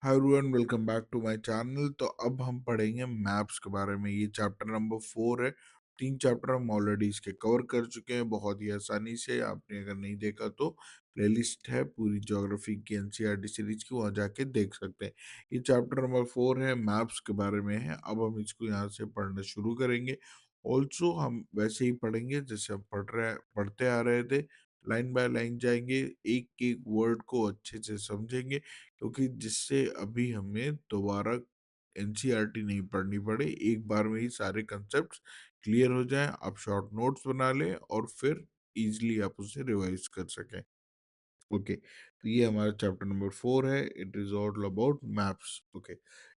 Hi everyone, welcome back to my channel. तो अब हम पढ़ेंगे मैप्स के बारे में। ये चैप्टर नंबर 4 है। 3 चैप्टर हम ऑलरेडी इसके कवर कर चुके हैं बहुत ही आसानी से। आपने अगर नहीं देखा तो प्लेलिस्ट है पूरी ज्योग्राफी की एनसीईआरटी सीरीज की, वहाँ जाके देख सकते हैं। ये चैप्टर नंबर 4 है, मैप्स के बारे में है। अब हम इसको यहाँ से पढ़ना शुरू करेंगे। ऑल्सो हम वैसे ही पढ़ेंगे जैसे हम पढ़ते आ रहे थे। लाइन बाय लाइन जाएंगे, एक एक वर्ड को अच्छे से समझेंगे, क्योंकि जिससे अभी हमें दोबारा एनसीईआरटी नहीं पढ़नी पड़े, एक बार में ही सारे कंसेप्ट्स क्लियर हो जाएं, आप शॉर्ट नोट्स बना लें और फिर इजीली आप उसे रिवाइज कर सकें। ओके, तो ये हमारा चैप्टर नंबर 4 है। It is all about maps. Okay,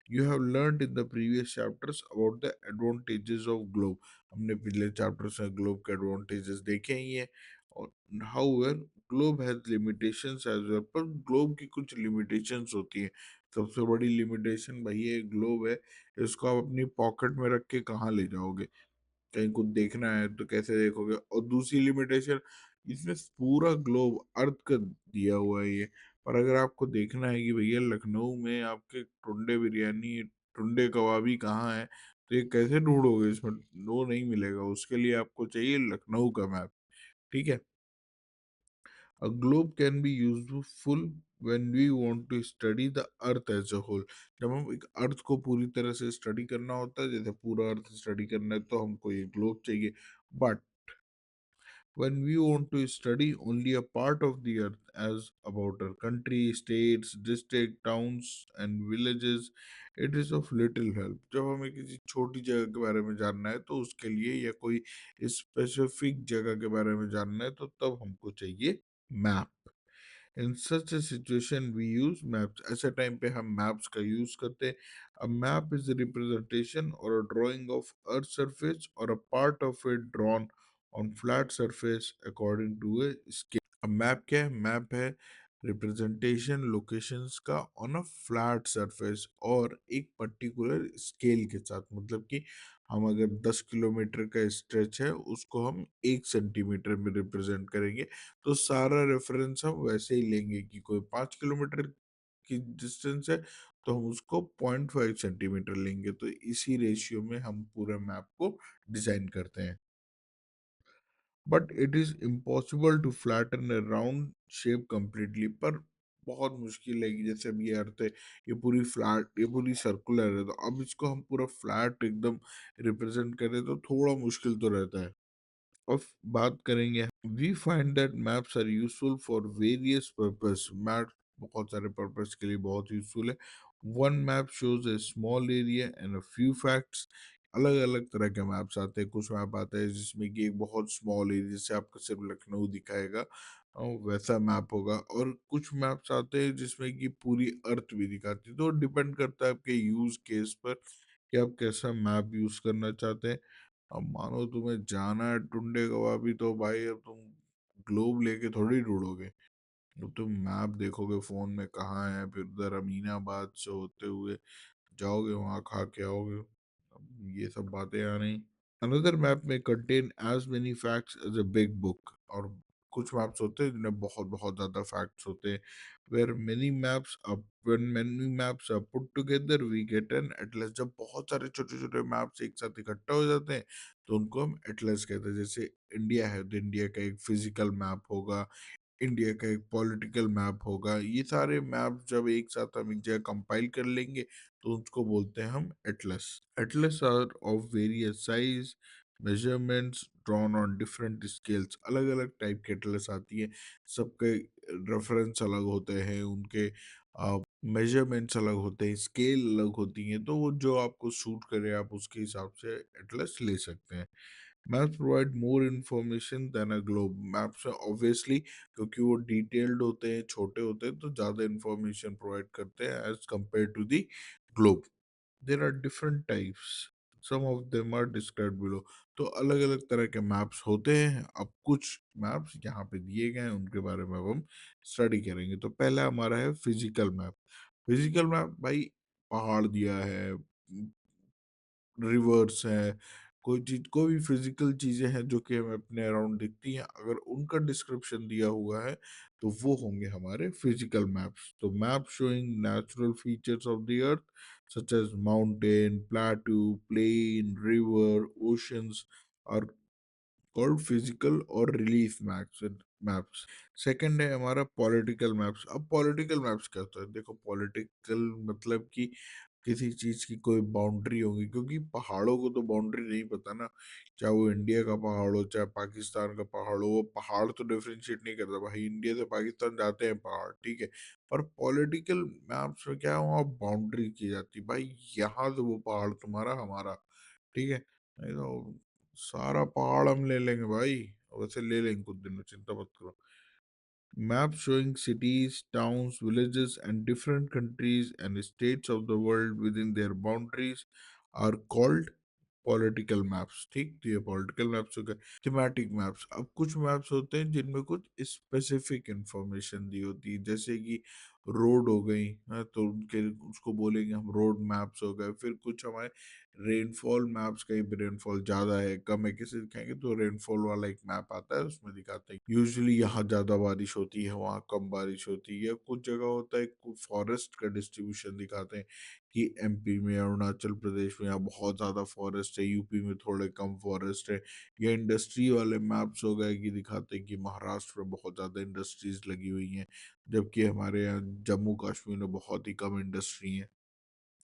you have learned in the previous chapters about the advantages of globe. हमने पिछले चैप्टर्स में ग्लोब के एडवांटेजेस देखे ही हैं। और however globe has limitations as well, पर ग्लोब की कुछ लिमिटेशंस होती हैं। सबसे बड़ी लिमिटेशन भाई ये ग्लोब है, इसको आप अपनी पॉकेट में रख के कहाँ ले जाओगे? कहीं कुछ देखना है तो कैसे देखोगे? और दूसरी लिमिटेशन, इसमें पूरा ग्लोब अर्थ का दिया हुआ है ये। पर अगर आपको देखना है कि भैया लखनऊ में आपके टुंडे बिरयानी, टुंडे कबाबी कहाँ है, तो ये कैसे ढूंढोगे? इसमें वो नहीं मिलेगा। उसके लिए आपको चाहिए लखनऊ का मैप। ठीक है। A globe can be useful when we want to study the earth as a whole। जब हम एक अर्थ को पूरी तरह से स्टडी करना होता है, जैसे पूरा अर्थ स्टडी करना है, तो हमको ये ग्लोब चाहिए। But when we want to study only a part of the earth, as about our country, states, district, towns and villages, it is of little help। जब हमें किसी छोटी जगह के बारे में जानना है तो उसके लिए, या कोई स्पेसिफिक जगह के बारे में जानना है, तो तब हमको चाहिए map. In such a situation we use maps. ऐसे टाइम पे हम मैप्स का यूज करते हैं। A map is representation or a drawing of earth surface or a part of it drawn on flat surface according to a scale. अब map क्या है? Map है रिप्रेजेंटेशन लोकेशंस का ऑन अ फ्लैट सरफेस और एक particular scale के साथ। मतलब कि हम अगर 10 किलोमीटर का स्ट्रेच है, उसको हम 1 सेंटीमीटर में रिप्रेजेंट करेंगे। तो सारा रेफरेंस हम वैसे ही लेंगे कि कोई 5 किलोमीटर की डिस्टेंस है, तो हम उसको 0.5 सेंटीमीटर लेंगे। तो इसी रेशियो में हम पूरे मैप को डिजाइन करते हैं। But it is impossible to flatten a round shape completely. पर बहुत मुश्किल है कि जैसे अब ये अर्थ है, ये पूरी फ्लैट, ये पूरी सर्कुलर है, तो अब इसको हम पूरा फ्लैट एकदम रिप्रेजेंट करें तो थोड़ा मुश्किल तो रहता है। अब बात करेंगे, we find that maps are useful for various purpose. Map बहुत सारे पर्पस के लिए बहुत यूजफुल है। One map shows a small area and a few facts. अलग अलग तरह के मैप्स आते हैं। कुछ मैप आते हैं जिसमें कि एक बहुत स्मॉल एरिया से आपको सिर्फ लखनऊ दिखाएगा, वैसा मैप होगा। और कुछ मैप्स आते हैं जिसमें कि पूरी अर्थ भी दिखाती है। तो डिपेंड करता है आपके यूज केस पर कि आप कैसा मैप यूज करना चाहते हैं। अब मानो तुम्हें जाना है टुंडे कबाबी, तो भाई अब तुम ग्लोब लेके थोड़ी ढूंढोगे। अब तुम मैप देखोगे फोन में कहाँ है, फिर उधर अमीनाबाद से होते हुए जाओगे, वहाँ खा के आओगे। अब ये सब बातें आ रही। अनदर मैप में contain as many facts as a big book. और कुछ मैप्स होते हैं जिनमें बहुत बहुत ज्यादा फैक्ट्स होते हैं। Where many maps up when many maps are put together we get an atlas. जब बहुत सारे छोटे छोटे मैप्स एक साथ इकट्ठा हो जाते हैं, तो उनको हम एटलस कहते हैं। जैसे इंडिया है तो इंडिया का एक फिजिकल मैप होगा, इंडिया का एक पॉलिटिकल मैप होगा। ये सारे मैप जब एक साथ हम एक जगह कंपाइल कर लेंगे, तो उसको बोलते हैं हम Atlas. Atlas are of various size, measurements drawn on different scales। अलग अलग टाइप के एटलस आती है, सबके रेफरेंस अलग होते हैं, उनके मेजरमेंट्स अलग होते हैं, स्केल अलग होती हैं। तो वो जो आपको सूट करे आप उसके हिसाब से एटलस ले सकते हैं। Maps provide more information than a globe. Maps obviously, क्योंकि वो डिटेल्ड होते हैं, छोटे होते हैं, तो ज़्यादा इन्फॉर्मेशन प्रोवाइड करते हैं as compare to the globe. There are different types, some of them are described below. तो अलग अलग तरह के मैप्स होते हैं। अब कुछ मैप्स यहाँ पे दिए गए हैं, उनके बारे में अब हम स्टडी करेंगे। तो पहला हमारा है फिजिकल मैप। फिजिकल मैप भाई, पहाड़ दिया है, रिवर्स है, कोई चीज़, कोई भी फिज़िकल चीज़ें हैं जो कि हमें अपने अराउंड दिखती हैं, अगर उनका डिस्क्रिप्शन दिया हुआ है, तो वो होंगे हमारे फिज़िकल मैप्स। तो map showing natural features of the earth such as mountain, plateau, plain, river, oceans are called physical or relief maps. Second है हमारा पॉलिटिकल मैप्स। अब पॉलिटिकल मैप्स क्या होता है? देखो, पॉलिटिकल मतलब कि किसी चीज की कोई बाउंड्री होगी, क्योंकि पहाड़ों को तो बाउंड्री नहीं पता ना, चाहे वो इंडिया का पहाड़ हो चाहे पाकिस्तान का पहाड़ हो, वो पहाड़ तो डिफरेंशिएट नहीं करता भाई, इंडिया से पाकिस्तान जाते हैं पहाड़, ठीक है। पर पॉलिटिकल मैप्स में क्या है, वहाँ बाउंड्री की जाती है भाई, यहाँ से वो पहाड़ तुम्हारा हमारा, ठीक है। नहीं तो सारा पहाड़ हम ले लेंगे भाई, वैसे ले लेंगे कुछ दिन में, चिंता मत करो। Maps showing cities, towns, villages, and different countries and states of the world within their boundaries are called political maps. ठीक, तो ये पॉलिटिकल मैप्स हो गए। थीमेटिक मैप्स, अब कुछ मैप्स होते हैं जिनमें कुछ स्पेसिफिक इंफॉर्मेशन दी होती है, जैसे कि रोड हो गई, हाँ, तो उनके उसको बोलेंगे हम रोड मैप्स हो गए। फिर कुछ हमारे रेनफॉल मैप्स, कहीं पे रेनफॉल ज्यादा है कम है किसी दिखाएंगे, तो रेनफॉल वाला एक मैप आता है, उसमें दिखाते हैं यूजुअली यहाँ ज्यादा बारिश होती है, वहाँ कम बारिश होती है। कुछ जगह होता है फॉरेस्ट का डिस्ट्रीब्यूशन दिखाते हैं कि एमपी में, अरुणाचल प्रदेश में यहाँ बहुत ज़्यादा फॉरेस्ट है, यूपी में थोड़े कम फॉरेस्ट है। या इंडस्ट्री वाले मैप्स हो गए कि दिखाते हैं कि महाराष्ट्र में बहुत ज़्यादा इंडस्ट्रीज लगी हुई हैं, जबकि हमारे यहाँ जम्मू कश्मीर में बहुत ही कम इंडस्ट्री है।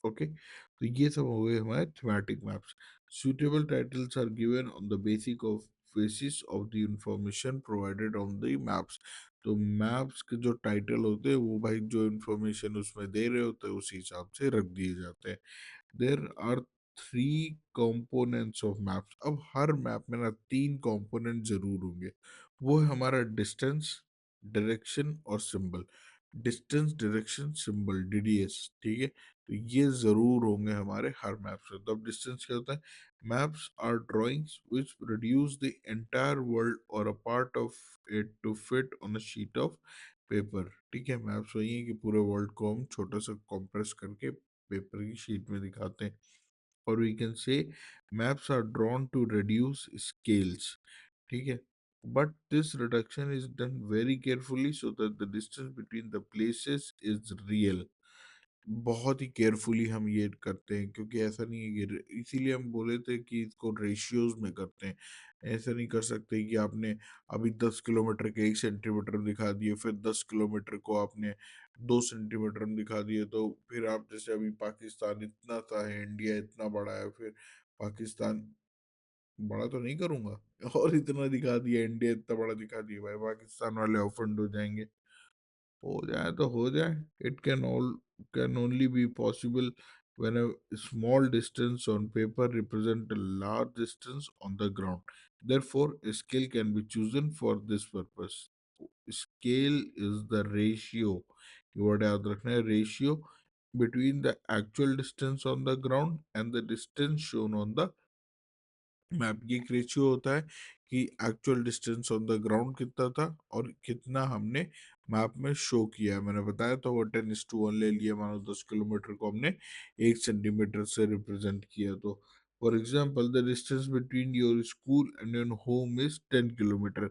ओके, तो ये सब हो गए हमारे thematic maps. Suitable titles are given on the basic of basis of the information provided on the maps. तो मैप्स के जो टाइटल होते हैं वो भाई जो इंफॉर्मेशन उसमें दे रहे होते हैं उसी हिसाब से रख दिए जाते हैं। There are three components of maps. अब हर मैप में ना तीन कंपोनेंट जरूर होंगे, वो है हमारा डिस्टेंस, डायरेक्शन और symbol. Distance, direction, symbol, DDS, ठीक है। तो ये जरूर होंगे हमारे हर मैप्स में। तो अब डिस्टेंस क्या होता है? Maps are drawings which reduce the entire world और a part of it to fit on a sheet of paper, ठीक है। मैप्स वही है कि पूरे वर्ल्ड को हम छोटा सा कॉम्प्रेस करके पेपर की शीट में दिखाते हैं। और we can say maps are drawn to reduce scales, ठीक है। But this reduction is done very carefully so that the distance between the places is real. बहुत ही केयरफुली हम ये करते हैं, क्योंकि ऐसा नहीं है कि इसीलिए हम बोले थे कि इसको रेशियोज में करते हैं। ऐसा नहीं कर सकते कि आपने अभी 10 किलोमीटर के 1 सेंटीमीटर में दिखा दिए, फिर 10 किलोमीटर को आपने 2 सेंटीमीटर में दिखा दिए, तो फिर आप जैसे अभी पाकिस्तान इतना सा है, इंडिया इतना बड़ा है, फिर पाकिस्तान बड़ा तो नहीं करूंगा और इतना दिखा दिया, इंडिया इतना बड़ा दिखा दिया, भाई पाकिस्तान वाले ऑफेंड हो जाएंगे। हो जाए तो हो जाए। It can only be possible when a small distance on paper represent a large distance on the ground. Therefore, a scale can be chosen for this purpose. Scale is the ratio. You would याद रखना है ratio between the actual distance on the ground and the distance shown on the map. की एक ratio होता है कि actual distance on the ground कितना था और कितना हमने मैप में शो किया है। मैंने बताया तो वो 10:1 ले लिया, मानो 10 किलोमीटर को हमने 1 सेंटीमीटर से रिप्रेजेंट किया। तो for example the distance between your school and your home is 10 kilometre.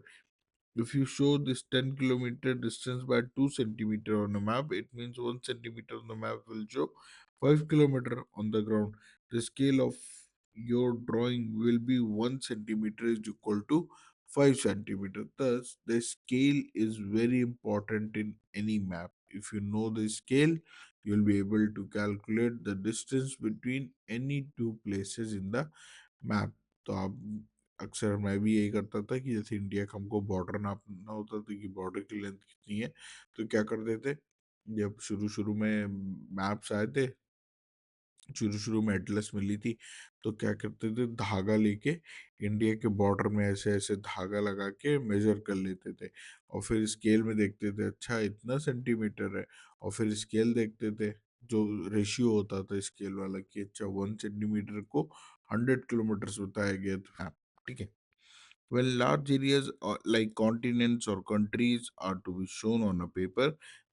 If you show this 10-kilometer distance by 2 centimeter on a map, it means 1 centimeter on the map will show 5 kilometer on the ground. The scale of your drawing will be 1 centimeter is equal to 5 centimeter. Thus, the scale is very important in any map. If you know the scale, you will be able to calculate the distance between any two places in the map. तो आप अक्सर मैं भी यही करता था कि जैसे इंडिया का हमको बॉर्डर नापना होता था कि बॉर्डर की लेंथ कितनी है, तो क्या करते थे, जब शुरू शुरू में मैप्स आए थे, शुरू शुरू में एटलस मिली थी, तो क्या करते थे, धागा लेके इंडिया के बॉर्डर में ऐसे ऐसे धागा लगा के मेजर कर लेते थे, और फिर स्केल में देखते थे अच्छा इतना सेंटीमीटर है, और फिर स्केल देखते थे, जो रेशियो होता था स्केल वाला कि अच्छा 1 सेंटीमीटर को 100 किलोमीटर बताया गया था, ठीक है। When large areas like continents or countries are to be shown on a paper,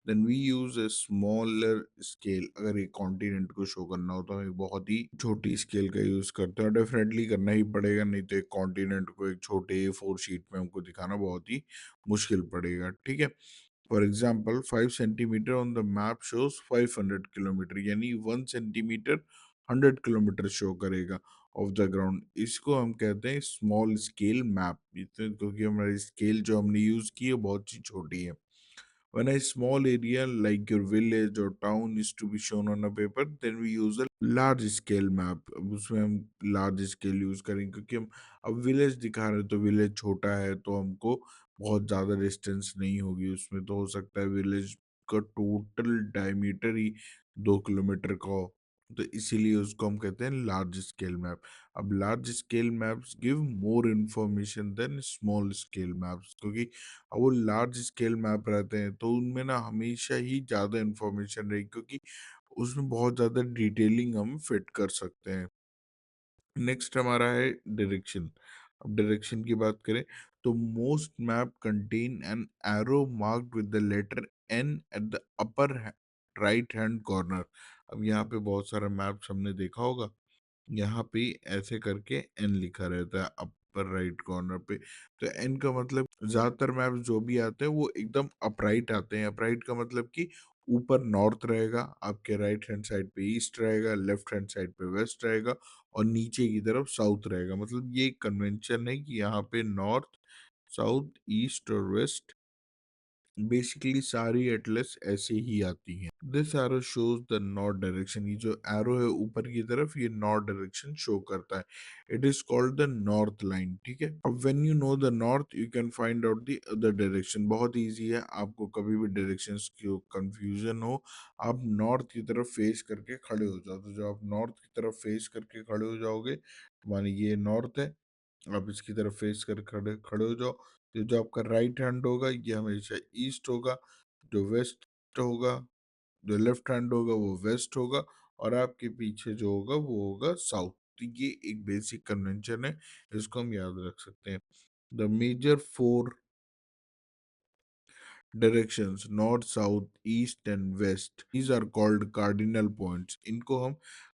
then we use a smaller scale. अगर एक कॉन्टिनेंट को शो करना हो तो हम एक बहुत ही छोटी स्केल का यूज करते हैं, और डेफिनेटली करना ही पड़ेगा, नहीं तो एक कॉन्टिनेंट को एक छोटे A4 शीट में हमको दिखाना बहुत ही मुश्किल पड़ेगा, ठीक है। For example 5 centimetre on the map shows 500 kilometre, यानी 1 सेंटीमीटर 100 किलोमीटर शो करेगा ऑफ द ग्राउंड। इसको हम कहते हैं स्मॉल स्केल मैप, क्योंकि हमारी स्केल जो हमने यूज की है बहुत ही छोटी है। When a small area like your village or town is to be shown on a paper, then we use a large scale map। अब उसमें हम लार्ज स्केल यूज करेंगे, क्योंकि हम अब विलेज दिखा रहे हैं तो विलेज छोटा है, तो हमको बहुत ज़्यादा डिस्टेंस नहीं होगी उसमें। तो हो सकता है विलेज का टोटल डायमीटर ही 2 किलोमीटर का हो, तो इसीलिए उसको हम कहते हैं लार्ज स्केल मैप। अब large scale maps give more information than small scale maps, क्योंकि वो लार्ज स्केल मैप रहते हैं तो उनमें ना हमेशा ही ज़्यादा इन्फॉर्मेशन रहेगी, क्योंकि उसमें बहुत ज़्यादा डिटेलिंग हम फिट कर सकते हैं। नेक्स्ट हमारा है डायरेक्शन। अब डायरेक्शन की बात करें तो most map contain an arrow marked with the letter N at the upper right hand corner. अब यहाँ पे बहुत सारा मैप्स हमने देखा होगा, यहाँ पे ऐसे करके एन लिखा रहता है अपर राइट कॉर्नर पे। तो एन का मतलब ज्यादातर मैप जो भी आते हैं वो एकदम अपराइट आते हैं। अपराइट का मतलब कि ऊपर नॉर्थ रहेगा, आपके राइट हैंड साइड पे ईस्ट रहेगा, लेफ्ट हैंड साइड पे वेस्ट रहेगा, और नीचे की तरफ साउथ रहेगा। मतलब ये कन्वेंशन है कि यहाँ पे नॉर्थ, साउथ, ईस्ट और वेस्ट बेसिकली सारी एटलस ऐसे ही आती हैं। This arrow shows the north direction. ये जो एरो है ऊपर की तरफ, ये नॉर्थ डायरेक्शन शो करता है। It is called the north line, ठीक है। अब when you know the north you can find out the other direction. बहुत इजी है, आपको कभी भी डायरेक्शंस की कंफ्यूजन हो, आप नॉर्थ की तरफ फेस करके खड़े हो जाओ। तो जब आप नॉर्थ की तरफ फेस करके खड़े हो जाओगे तो माने ये नॉर्थ है, आप इसकी तरफ फेस कर खड़े खड़े हो जाओ, तो जो आपका राइट हैंड होगा ये हमेशा ईस्ट होगा, जो वेस्ट होगा, जो लेफ्ट हैंड होगा वो वेस्ट होगा, और आपके पीछे जो होगा वो होगा साउथ। तो ये एक बेसिक कन्वेंशन है, इसको हम याद रख सकते हैं। The major 4 directions north, south, east and west, these are called cardinal points. इनको हम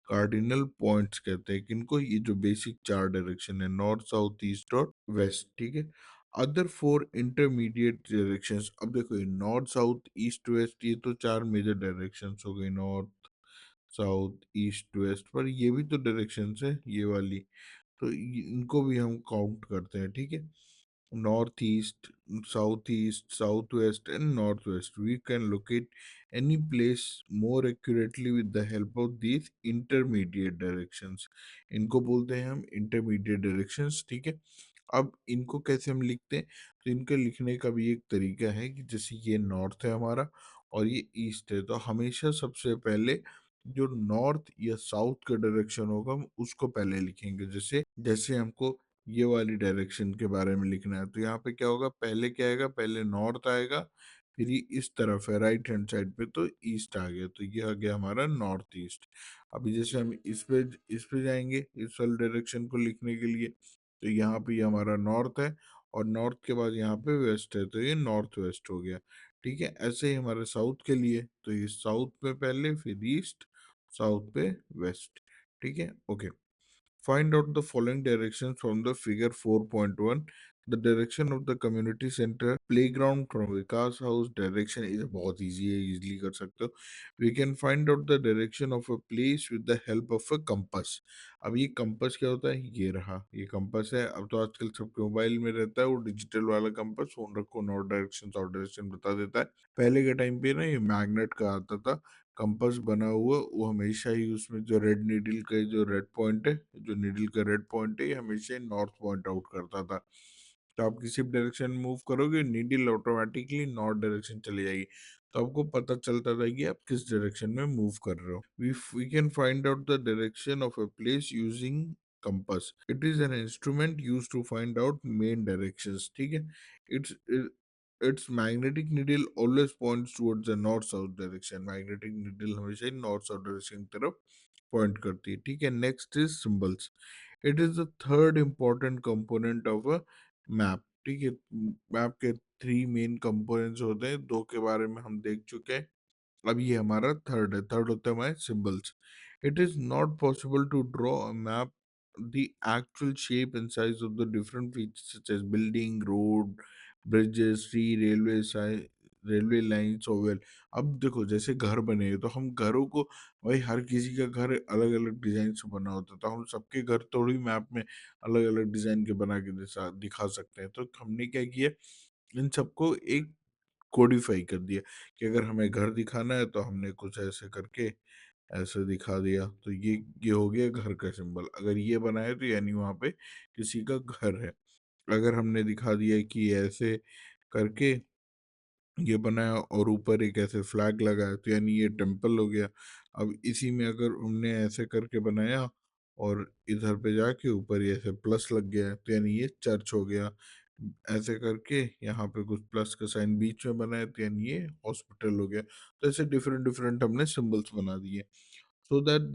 कार्डिनल पॉइंट्स कहते हैं। किनको? ये जो बेसिक 4 डायरेक्शन है, नॉर्थ, साउथ, ईस्ट और वेस्ट, ठीक है। Other 4 intermediate directions. अब देखो ये नॉर्थ, साउथ, ईस्ट, वेस्ट, ये तो 4 मेजर डायरेक्शंस हो गए, नॉर्थ, साउथ, ईस्ट, वेस्ट। पर ये भी तो डायरेक्शंस है ये वाली, तो इनको भी हम काउंट करते हैं, ठीक है। North east, south east, south west and north west, we can locate any place more accurately with the help of these intermediate directions। इनको बोलते हैं हम intermediate directions, ठीक है। अब इनको कैसे हम लिखते हैं? तो इनके लिखने का भी एक तरीका है कि जैसे ये नॉर्थ है हमारा और ये ईस्ट है, तो हमेशा सबसे पहले जो नॉर्थ या साउथ का डायरेक्शन होगा हम उसको पहले लिखेंगे। जैसे जैसे हमको ये वाली डायरेक्शन के बारे में लिखना है, तो यहाँ पे क्या होगा, पहले क्या आएगा, पहले नॉर्थ आएगा, फिर ये इस तरफ है राइट हैंड साइड पे तो ईस्ट आ गया, तो ये आ गया हमारा नॉर्थ ईस्ट। अभी जैसे हम इस पे जाएंगे इस वाले डायरेक्शन को लिखने के लिए, तो यहाँ पे ये हमारा नॉर्थ है, और नॉर्थ के बाद यहाँ पे वेस्ट है, तो ये नॉर्थ वेस्ट हो गया, ठीक है। ऐसे ही हमारे साउथ के लिए, तो ये साउथ पे पहले, फिर ईस्ट, साउथ पे वेस्ट, ठीक है, okay. Find out the following directions from the figure 4.1। The direction of the community center playground from Vikas house direction is बहुत easy है, easily कर सकते हो। We can find out the direction of a place with the help of a compass। अब ये compass क्या होता है? ये रहा, ये compass है। अब तो आजकल सबके मोबाइल में रहता है वो डिजिटल वाला compass, फोन रखो नॉर्थ डायरेक्शन साउथ डायरेक्शन बता देता है। पहले के टाइम पे ना ये मैग्नेट का आता था कंपास बना हुआ, वो हमेशा ही उसमें जो रेड नीडल का जो रेड पॉइंट है, जो नीडल का रेड पॉइंट है, ये हमेशा ही नॉर्थ पॉइंट आउट करता था। तो आप किसी भी डायरेक्शन में मूव करोगे नीडल ऑटोमेटिकली नॉर्थ डायरेक्शन चली जाएगी, तो आपको पता चलता था कि आप किस डायरेक्शन में मूव कर रहे हो। We can find out the direction of a place using compass. It is an instrument use to find out main directions, ठीक है। Its its magnetic needle always points towards the north south direction। magnetic needle हमेशा ही north south direction की तरफ point करती है, ठीक है। Next is symbols. It is the third important component of a map, ठीक है। मैप के 3 मेन कंपोनेंट्स होते हैं, 2 के बारे में हम देख चुके हैं। अब ये हमारा थर्ड है, थर्ड होता है हमारे symbols. It is not possible to draw a map the actual shape and size of the different features such as building, road, bridges, sea, railway lines or well। अब देखो जैसे घर बने हैं, तो हम घरों को, भाई हर किसी का घर अलग अलग डिजाइन से बना होता है, तो हम सबके घर थोड़ी मैप में अलग अलग डिजाइन के बना के दिखा सकते हैं। तो हमने क्या किया, इन सबको एक कोडिफाई कर दिया कि अगर हमें घर दिखाना है तो हमने कुछ ऐसे करके ऐसे दिखा दिया, तो ये हो गया घर का सिंबल। अगर ये बनाए तो यानी वहाँ पे किसी का घर है। अगर हमने दिखा दिया कि ऐसे करके ये बनाया और ऊपर एक ऐसे फ्लैग लगा है, तो यानी ये टेम्पल हो गया। अब इसी में अगर हमने ऐसे करके बनाया और इधर पे जाके ऊपर ये ऐसे प्लस लग गया है, तो यानी ये चर्च हो गया। ऐसे करके यहाँ पे कुछ प्लस का साइन बीच में बनाया, तो यानी ये हॉस्पिटल हो गया। तो ऐसे डिफरेंट डिफरेंट हमने सिंबल्स बना दिए, so that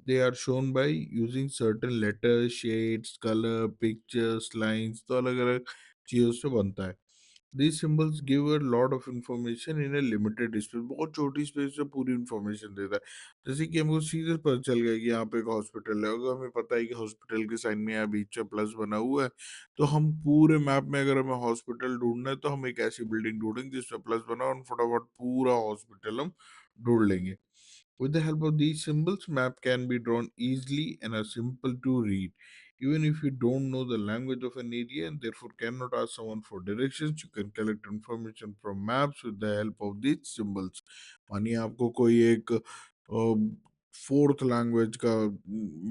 they are shown by using certain letters, shades, color, pictures, lines। तो अलग अलग चीजों से बनता है। These symbols give a lot of information in a limited space। बहुत छोटी स्पेस में पूरी इंफॉर्मेशन देता है। जैसे कि हमको सीधे पता चल गया कि यहाँ पे एक हॉस्पिटल है, अगर हमें पता है कि हॉस्पिटल के साइन में यहाँ बीच में प्लस बना हुआ है, तो हम पूरे मैप में अगर हमें हॉस्पिटल ढूंढना है तो हम एक ऐसी बिल्डिंग ढूंढेंगे जिसमें प्लस बना हो और फटाफट पूरा हॉस्पिटल हम ढूंढ लेंगे। With the help of these symbols, map can be drawn easily and are simple to read. Even if you don't know the language of an area and therefore cannot ask someone for directions, you can collect information from maps with the help of these symbols। मानिए आपको कोई एक fourth language का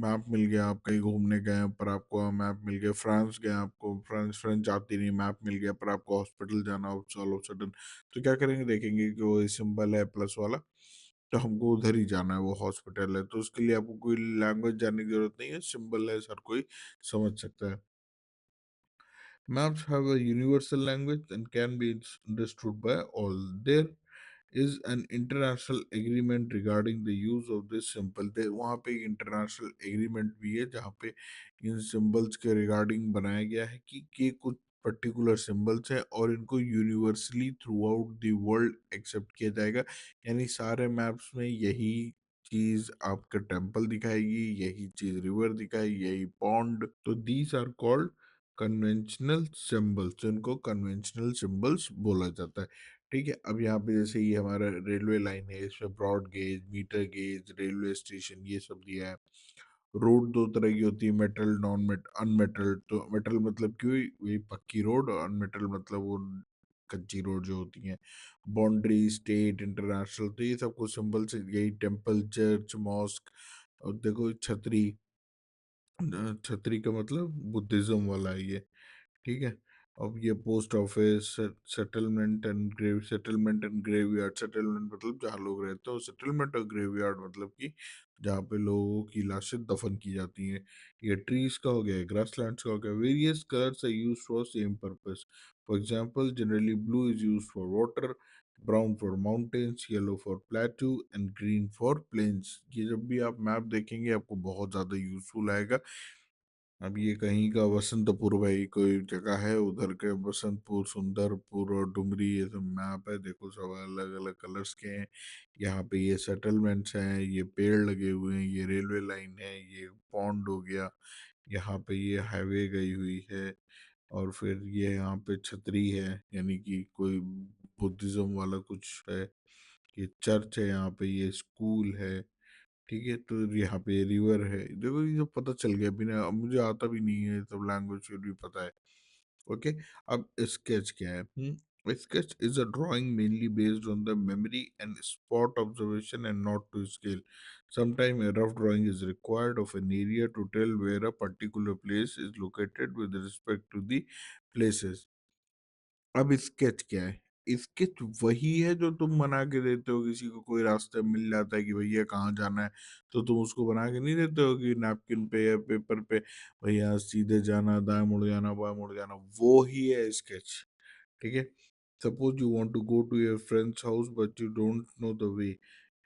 map मिल गया, आप कहीं घूमने गए पर आपको मैप मिल गया, फ्रांस गए, आपको फ्रेंच फ्रेंच आती नहीं, मैप मिल गया पर आपको हॉस्पिटल जाना हो ऑल ऑफ सडन, तो क्या करेंगे, देखेंगे कि वो सिंबल है प्लस वाला, तो हमको उधर ही जाना है, वो हॉस्पिटल है, तो उसके लिए आपको कोई लैंग्वेज जानने की जरूरत नहीं है, सिंबल है, हर कोई समझ सकता है। Maps have a universal language and can be understood by all. There is an international agreement regarding the use of this symbol। दे वहाँ पे एक इंटरनेशनल एग्रीमेंट भी है जहाँ पे इन सिंबल्स के रिगार्डिंग बनाया गया है कि ये कुछ पर्टिकुलर सिंबल्स हैं और इनको universally through out the world accept किया जाएगा। यानी सारे मैप्स में यही चीज आपका टेम्पल दिखाएगी, यही चीज रिवर दिखाएगी, यही पॉन्ड। तो these are called conventional symbols, इनको कन्वेंशनल सिंबल्स बोला जाता है। ठीक है, अब यहाँ पे जैसे ये हमारा रेलवे लाइन है, इसमें broad gauge, metre gauge, railway station ये सब दिया है। रोड दो तरह की होती है, मेटल, नॉन मेट अनमेटल। तो मेटल मतलब कि वही पक्की रोड, और अनमेटल मतलब वो कच्ची रोड जो होती है। बाउंड्री, स्टेट, इंटरनेशनल, तो ये सब कुछ सिंबल से, यही टेम्पल, चर्च, मॉस्क। और देखो छतरी, छतरी का मतलब बुद्धिज्म वाला है ये। ठीक है, अब ये post office, settlement and graveyard. Settlement मतलब जहाँ लोग रहते हो, सेटलमेंट, और ग्रेवयार्ड मतलब कि जहाँ पे लोगों की लाशें दफन की जाती हैं। ये ट्रीज का हो गया, ग्रासलैंड्स का हो गया। Various colours are used for same purpose. For example, generally blue is used for water, brown for mountains, yellow for plateau and green for plains. ये जब भी आप मैप देखेंगे आपको बहुत ज़्यादा यूजफुल आएगा। अब ये कहीं का वसंतपुर, भाई कोई जगह है उधर के, बसंतपुर, सुंदरपुर और डुमरी, ये सब मैप है, देखो सब अलग अलग कलर्स के हैं। यहाँ पे ये सेटलमेंट्स हैं, ये पेड़ लगे हुए हैं, ये रेलवे लाइन है, ये पॉन्ड हो गया, यहाँ पे ये हाईवे गई हुई है, और फिर ये यहाँ पे छतरी है, यानी कि कोई बुद्धिज्म वाला कुछ है। ये चर्च है, यहाँ पे ये स्कूल है। ठीक है, तो यहाँ पे रिवर है। देखो ये जो पता चल गया, बिना, अब मुझे आता भी नहीं है सब लैंग्वेज, फिर भी पता है। ओके, अब स्केच क्या है? Sketch is a drawing mainly based on the memory and spot observation and not to scale. Sometime a rough drawing is required of an area to tell where a particular place is located with respect to the places। अब sketch क्या है? Sketch वही है जो तुम बना के देते हो किसी को, कोई रास्ते में मिल जाता है कि भैया कहाँ जाना है, तो तुम उसको बना के नहीं देते हो कि नैपकिन पे या पेपर पे, भैया सीधे जाना, दाएं मुड़ जाना, बाएं मुड़ जाना, वो ही है स्केच। ठीक है, suppose you want to go to your friend's house but you don't know the way.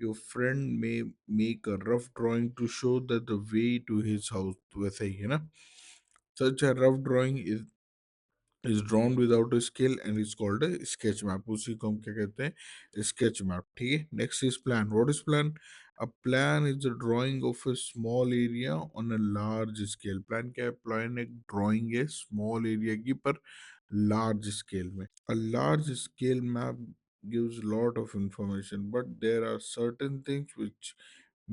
Your friend may make a rough drawing to show that the way to his house. वैसे ही है ना, such a rough drawing is drawn without a scale and is called a sketch map. उसी को हम क्या कहते हैं, स्केच मैप। ठीक है, next is plan. What is plan? A plan is the drying of a small area on a large scale. Plan क्या है? प्लान एक ड्राइंग है स्मॉल एरिया की पर लार्ज स्केल में। A large scale map gives lot of information, but there are certain things which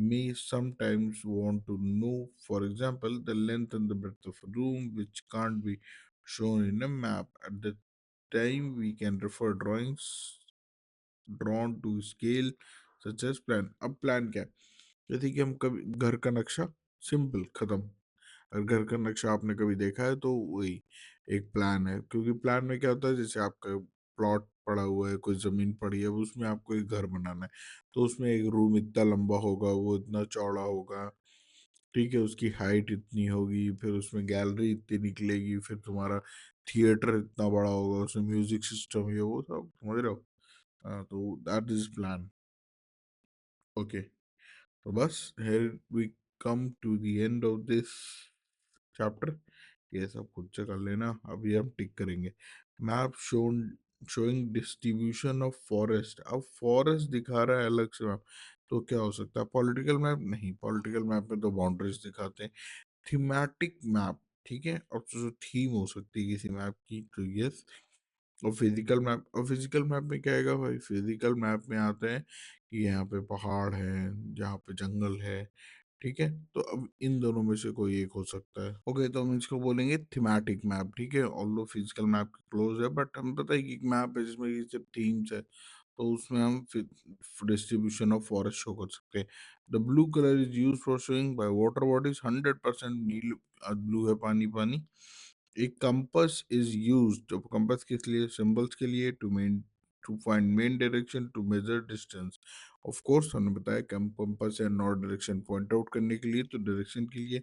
may sometimes want to know. For example, the length and the breadth of a room, which can't be shown in a map. At the time, we can refer drawings drawn to scale such as plan. अब plan क्या है? जैसे कि हम कभी घर का नक्शा, सिंपल, खत्म। अगर घर का नक्शा आपने कभी देखा है तो वही एक प्लान है, क्योंकि प्लान में क्या होता है, जैसे आपका प्लॉट पड़ा हुआ है, कोई जमीन पड़ी है, उसमें आपको एक घर बनाना है, तो उसमें एक रूम इतना लंबा होगा, वो इतना चौड़ा होगा, ठीक है, उसकी हाइट इतनी होगी, फिर उसमें गैलरी इतनी निकलेगी, फिर तुम्हारा थिएटर इतना बड़ा होगा, उसमें म्यूजिक सिस्टम, ये वो सब समझ रहे हो? तो दैट इज प्लान। ओके, तो बस here we come to the end of this chapter। ये सब खुद से कर लेना, अभी हम टिक करेंगे। Map shown showing distribution of forest. अब फॉरेस्ट दिखा रहा है अलग से मैप, तो क्या हो सकता है? Political map? नहीं, पॉलिटिकल मैप में तो बाउंड्रीज दिखाते हैं। थीमेटिक मैप, ठीक है, अब तो जो थीम हो सकती है किसी मैप की, तो यस। और फिजिकल मैप, और फिजिकल मैप में क्या आएगा भाई? फिजिकल मैप में आते हैं कि यहाँ पे पहाड़ है, जहाँ पे जंगल है, ठीक है, तो अब इन दोनों में से कोई एक हो सकता है। ओके, तो हम इसको बोलेंगे थीमेटिक मैप, ठीक है, ऑल्दो फिजिकल मैप के क्लोज है, बट हम पता है कि एक मैप है जिसमें कि सिर्फ थीम्स है, तो उसमें हम डिस्ट्रीब्यूशन ऑफ फॉरेस्ट शो कर सकते हैं। The blue colour is use for showing by water bodies. 100% नील ब्लू है, पानी पानी। एक कंपास इज यूज्ड, कंपास किस लिए? सिंबल्स के लिए, to find main direction, to measure distance. Of course हमने बताया कंपास या नॉर्थ डायरेक्शन पॉइंट आउट करने के लिए, तो डायरेक्शन के लिए।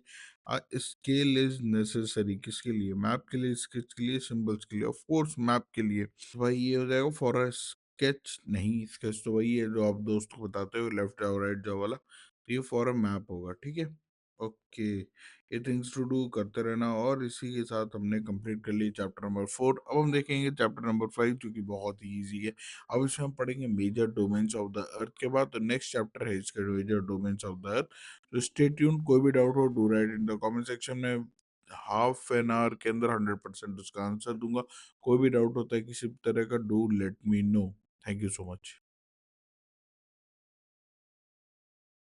स्केल इज नेसेसरी, किसके लिए? मैप के लिए, स्केच के लिए, सिंबल्स के लिए, ऑफ कोर्स मैप के लिए। भाई ये हो जाएगा फॉर अ स्केच। नहीं, स्केच तो वही है जो आप दोस्त को बताते हो, लेफ्ट जाओ राइट जाओ वाला, तो ये फॉर अ मैप होगा, ठीक है। ओके, ये थिंग्स टू डू करते रहना, और इसी के साथ हमने कंप्लीट कर लिया चैप्टर नंबर 4। अब हम देखेंगे चैप्टर नंबर 5, जो कि बहुत ही ईजी है। अब इसमें हम पढ़ेंगे major domains of the earth के बाद, तो नेक्स्ट चैप्टर है इसके major domains of the earth. तो स्टे ट्यून्ड। कोई भी डाउट हो, do write in the comment section में। हाफ एन आवर के अंदर 100% उसका आंसर दूंगा। कोई भी डाउट होता है किसी भी तरह का, do let me know. Thank you so much.